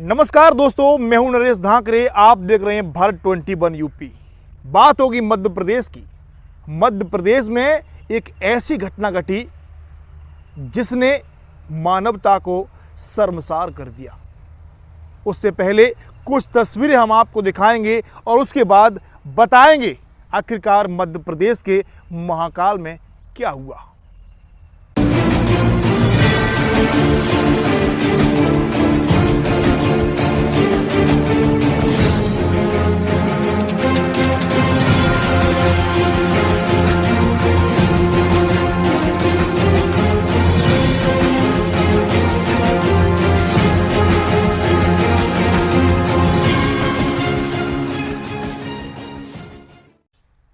नमस्कार दोस्तों, मैं हूं नरेश धाकरे। आप देख रहे हैं भारत 21 यूपी। बात होगी मध्य प्रदेश की। मध्य प्रदेश में एक ऐसी घटना घटी जिसने मानवता को शर्मसार कर दिया। उससे पहले कुछ तस्वीरें हम आपको दिखाएंगे और उसके बाद बताएंगे आखिरकार मध्य प्रदेश के महाकाल में क्या हुआ।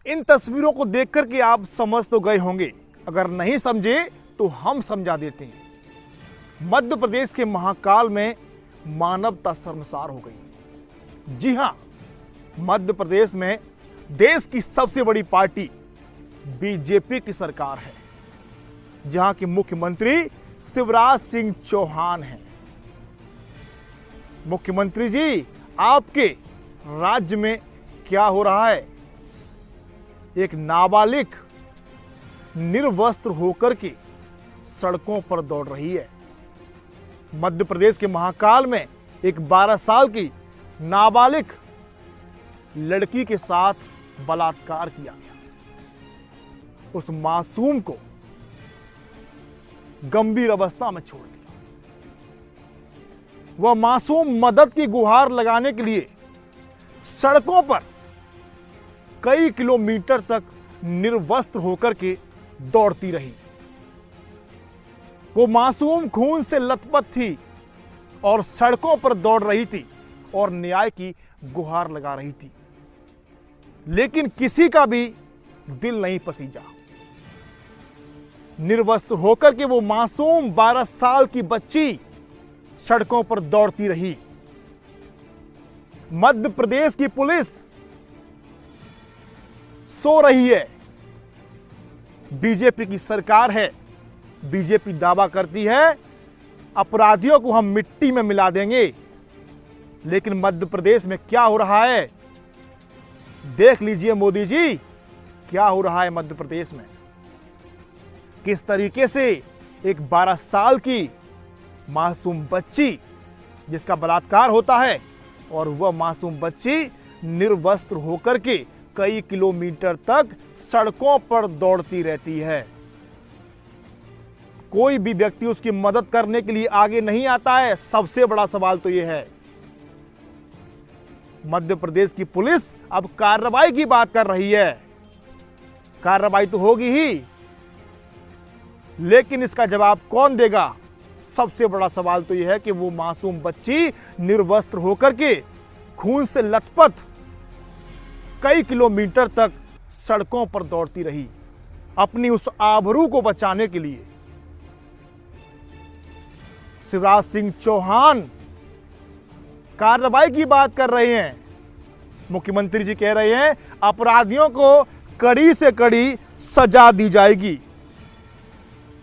इन तस्वीरों को देख करके आप समझ तो गए होंगे, अगर नहीं समझे तो हम समझा देते हैं। मध्य प्रदेश के महाकाल में मानवता शर्मसार हो गई। जी हां, मध्य प्रदेश में देश की सबसे बड़ी पार्टी बीजेपी की सरकार है, जहां के मुख्यमंत्री शिवराज सिंह चौहान हैं। मुख्यमंत्री जी, आपके राज्य में क्या हो रहा है? एक नाबालिग निर्वस्त्र होकर के सड़कों पर दौड़ रही है। मध्य प्रदेश के महाकाल में एक 12 साल की नाबालिग लड़की के साथ बलात्कार किया गया। उस मासूम को गंभीर अवस्था में छोड़ दिया। वह मासूम मदद की गुहार लगाने के लिए सड़कों पर कई किलोमीटर तक निर्वस्त्र होकर के दौड़ती रही। वो मासूम खून से लथपथ थी और सड़कों पर दौड़ रही थी और न्याय की गुहार लगा रही थी, लेकिन किसी का भी दिल नहीं पसीजा। निर्वस्त्र होकर के वो मासूम 12 साल की बच्ची सड़कों पर दौड़ती रही। मध्य प्रदेश की पुलिस सो रही है। बीजेपी की सरकार है। बीजेपी दावा करती है अपराधियों को हम मिट्टी में मिला देंगे, लेकिन मध्य प्रदेश में क्या हो रहा है देख लीजिए। मोदी जी, क्या हो रहा है मध्य प्रदेश में। किस तरीके से एक 12 साल की मासूम बच्ची जिसका बलात्कार होता है और वह मासूम बच्ची निर्वस्त्र होकर के कई किलोमीटर तक सड़कों पर दौड़ती रहती है। कोई भी व्यक्ति उसकी मदद करने के लिए आगे नहीं आता है। सबसे बड़ा सवाल तो यह है। मध्य प्रदेश की पुलिस अब कार्रवाई की बात कर रही है। कार्रवाई तो होगी ही, लेकिन इसका जवाब कौन देगा? सबसे बड़ा सवाल तो यह है कि वो मासूम बच्ची निर्वस्त्र होकर के खून से लथपथ कई किलोमीटर तक सड़कों पर दौड़ती रही अपनी उस आबरू को बचाने के लिए। शिवराज सिंह चौहान कार्रवाई की बात कर रहे हैं। मुख्यमंत्री जी कह रहे हैं अपराधियों को कड़ी से कड़ी सजा दी जाएगी।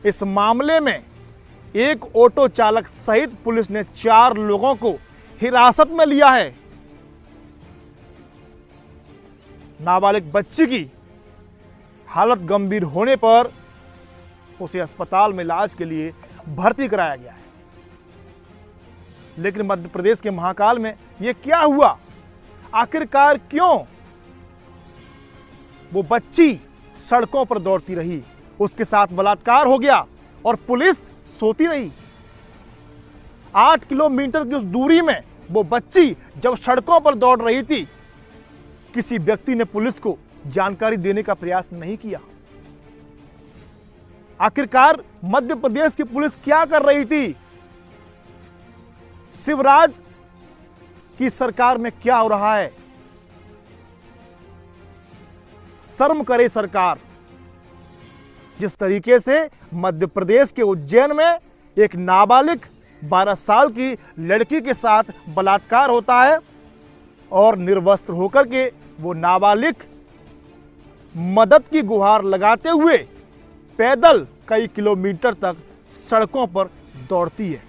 इस मामले में एक ऑटो चालक सहित पुलिस ने 4 लोगों को हिरासत में लिया है। नाबालिग बच्ची की हालत गंभीर होने पर उसे अस्पताल में इलाज के लिए भर्ती कराया गया है। लेकिन मध्य प्रदेश के महाकाल में यह क्या हुआ? आखिरकार क्यों वो बच्ची सड़कों पर दौड़ती रही, उसके साथ बलात्कार हो गया और पुलिस सोती रही? 8 किलोमीटर की उस दूरी में वो बच्ची जब सड़कों पर दौड़ रही थी, किसी व्यक्ति ने पुलिस को जानकारी देने का प्रयास नहीं किया। आखिरकार मध्य प्रदेश की पुलिस क्या कर रही थी? शिवराज की सरकार में क्या हो रहा है? शर्म करे सरकार। जिस तरीके से मध्य प्रदेश के उज्जैन में एक नाबालिग 12 साल की लड़की के साथ बलात्कार होता है और निर्वस्त्र होकर के वो नाबालिग मदद की गुहार लगाते हुए पैदल कई किलोमीटर तक सड़कों पर दौड़ती है।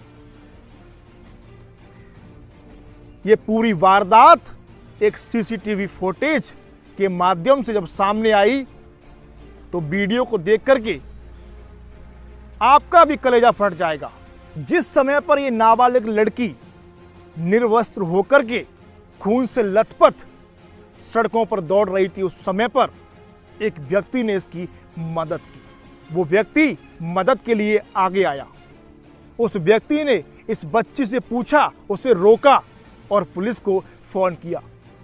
ये पूरी वारदात एक सीसीटीवी फुटेज के माध्यम से जब सामने आई तो वीडियो को देख करके आपका भी कलेजा फट जाएगा। जिस समय पर ये नाबालिग लड़की निर्वस्त्र होकर के खून से लथपथ सड़कों पर दौड़ रही थी, उस समय पर एक व्यक्ति ने इसकी मदद की। वो व्यक्ति मदद के लिए आगे आया। उस व्यक्ति ने इस बच्ची से पूछा, उसे रोका और पुलिस को फोन किया।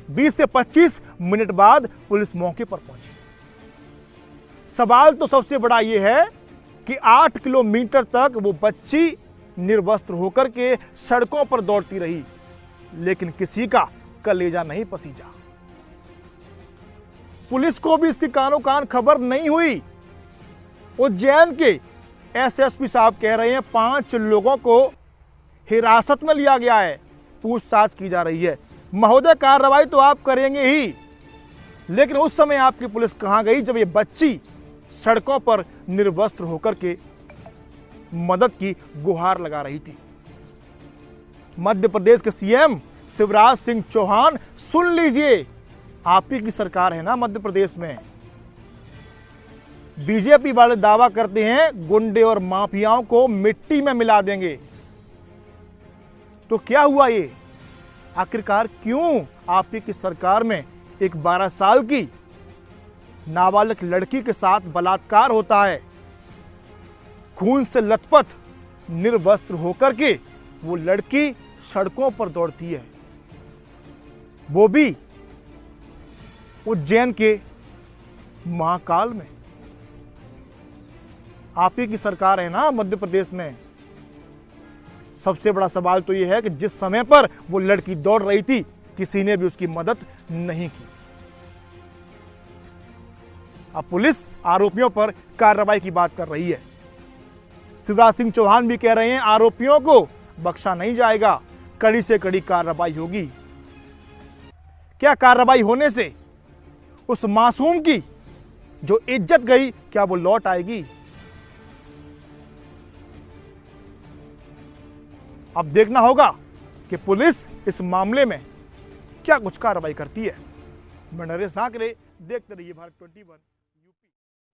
20 से 25 मिनट बाद पुलिस मौके पर पहुंची। सवाल तो सबसे बड़ा यह है कि 8 किलोमीटर तक वो बच्ची निर्वस्त्र होकर के सड़कों पर दौड़ती रही, लेकिन किसी का कलेजा नहीं पसीजा। पुलिस को भी इसकी कानो कान खबर नहीं हुई। उज्जैन के एसएसपी साहब कह रहे हैं 5 लोगों को हिरासत में लिया गया है, पूछताछ की जा रही है। महोदय, कार्रवाई तो आप करेंगे ही, लेकिन उस समय आपकी पुलिस कहां गई जब ये बच्ची सड़कों पर निर्वस्त्र होकर के मदद की गुहार लगा रही थी। मध्य प्रदेश के सीएम शिवराज सिंह चौहान, सुन लीजिए, आप ही की सरकार है ना मध्य प्रदेश में। बीजेपी वाले दावा करते हैं गुंडे और माफियाओं को मिट्टी में मिला देंगे। तो क्या हुआ ये? आखिरकार क्यों आप ही की सरकार में एक 12 साल की नाबालिग लड़की के साथ बलात्कार होता है? खून से लथपथ निर्वस्त्र होकर के वो लड़की सड़कों पर दौड़ती है, वो भी उज्जैन के महाकाल में। आप ही की सरकार है ना मध्य प्रदेश में। सबसे बड़ा सवाल तो यह है कि जिस समय पर वो लड़की दौड़ रही थी, किसी ने भी उसकी मदद नहीं की। अब पुलिस आरोपियों पर कार्रवाई की बात कर रही है। शिवराज सिंह चौहान भी कह रहे हैं आरोपियों को बख्शा नहीं जाएगा, कड़ी से कड़ी कार्रवाई होगी। क्या कार्रवाई होने से उस मासूम की जो इज्जत गई, क्या वो लौट आएगी? अब देखना होगा कि पुलिस इस मामले में क्या कुछ कार्रवाई करती है। मैं नरेश साकरे, देखते रहिए भारत 21।